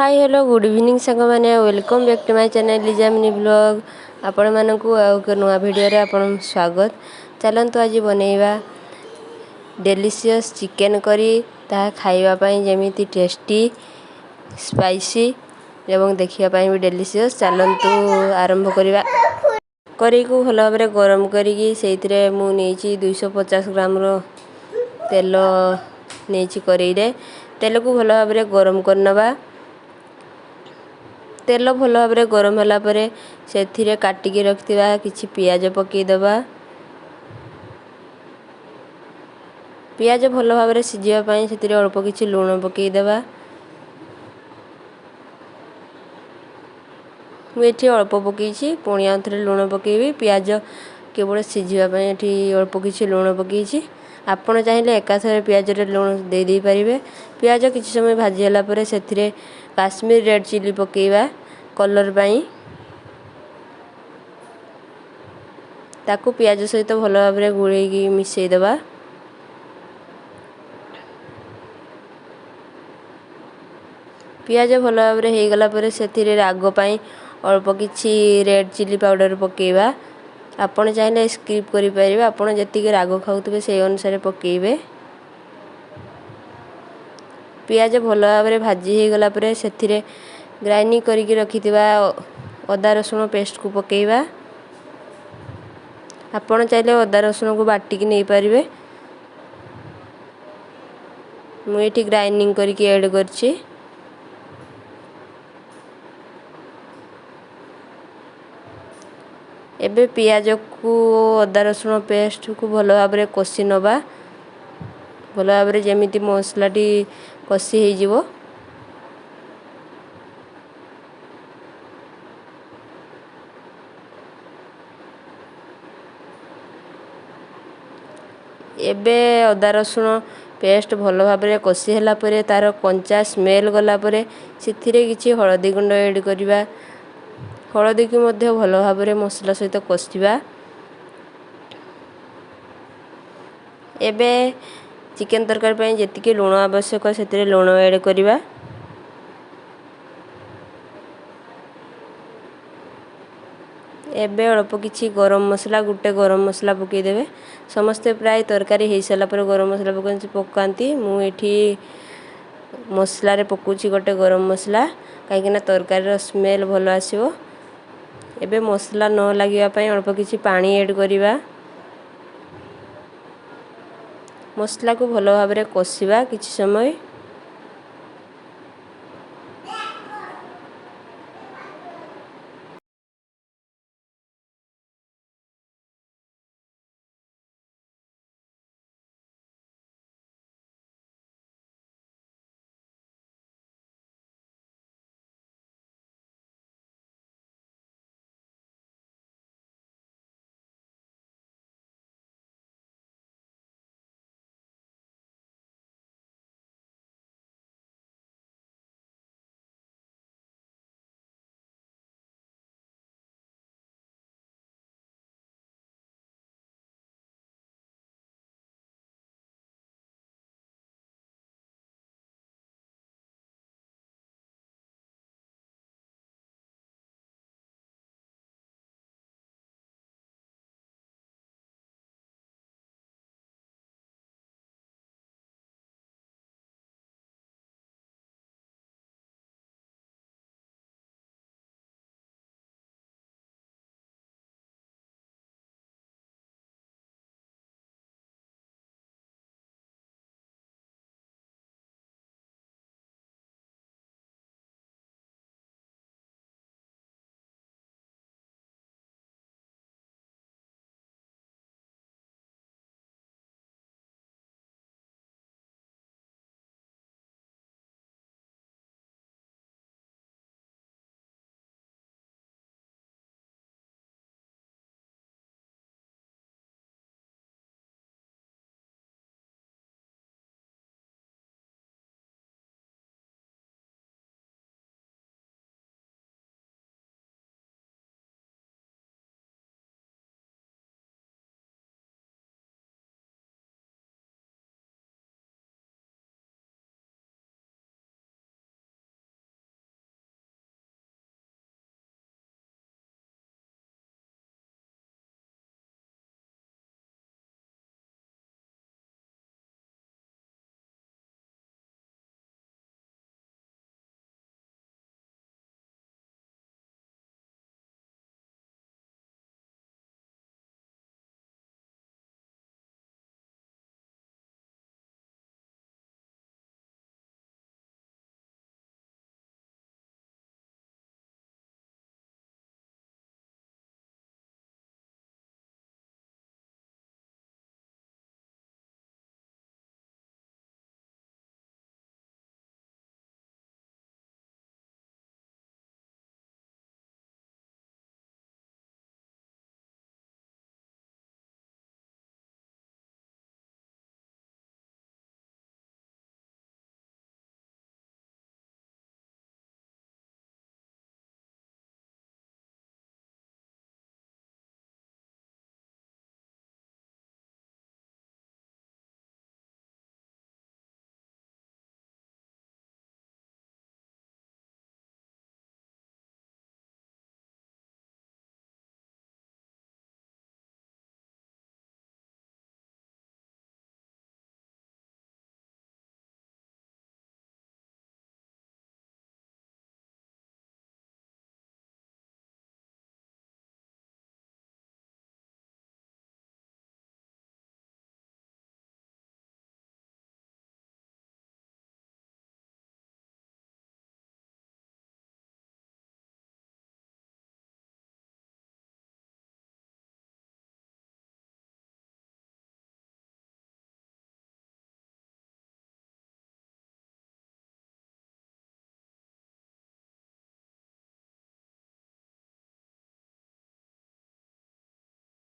Hi hello good evening सांग मैंने welcome back to my channel लिजामिनी ब्लॉग आपण मानकू नुआ वीडियो रे आपण स्वागत। चलंतु आज बनैबा डेलीशियस चिकेन करी ता खाइबा पई जेमिति टेस्टी स्पाइसी एवं देखिया पई भी डेलीशियस। चलंतु आरंभ करिबा। करी को भल भाबरे गरम करी सेइतरे मु नेची 250 ग्राम रो तेल नेची करी रे तेल को भल भाबरे गरम करनबा। तेल भल भाबरे गरम होला परे सेथिरे काटिकी रखिथिबा किछि पियाज पकेई दबा। पियाज भल भाबरे सिजिबा पई सेथिरे अल्प किछि लूण पकेई दबा। मु एठी अल्प पकेइछि पुणी आउथरे लूण पकेइबी। पियाज केवल सिजिबा पई एठी अल्प किछि लूण पकेइछि। आपण चाहिले एकाथरे पियाज रे लूण दे दे परिबे। पियाज किछि समय भाजी होला परे सेथिरे काश्मीर रेड चिली पकेइबा कलर पई। ताकू पियाज सहित भल भाबरे गुळेकी मिसेई दबा। पियाज भल भाबरे हे गला परे सेथिरे राग पई अल्प किछि रेड चिली पाउडर पकेइबा। आपण चाहिले स्किप करि परिबे। आपण जतिके राग खाउतबे सेई अनुसार पकेइबे। पियाज भल भाबरे भाजी हे गला परे सेथिरे ग्राइंडिंग करिकि रखिथिबा अदा रसुण पेस्ट को पकेइबा। आपण चाहिले अदा रसुण को बाटिकी नै परिबे। मु एठी ग्राइंडिंग करिकि ऐड करछि। एबे पियाज को अदा रसुण पेस्ट को भल भाबरे कोसी नबा। भल भाबरे जेमिति मसलाटी कसी हे जिवो। एबे अदा रसुण पेस्ट भल भाबरे कसी होला परे तार कंचा स्मेल गला परे सिथिरे किछि हळदी गुंड ऐड करिबा। हळदी की मध्य भल भाबरे मसला सहित कसिबा। एबे चिकेन तरकारी पई जेतिके लूण आवश्यक सेतिरे लूण ऐड करिबा। एबे अल्प किछि गरम मसला गुटे गरम मसला पकेई देबे। समस्ते प्राय तरकारी हे सला पर गरम मसला पकांती। मु एठी मसला रे पकुछि गोटे गरम मसला काहेकि ना तरकारी रो स्मेल भलो आसीबो। एबे मसला न लागिबा पई अल्प किछि पानी ऐड करिबा। मसला को भलो भाबरे कसिबा किछि समय।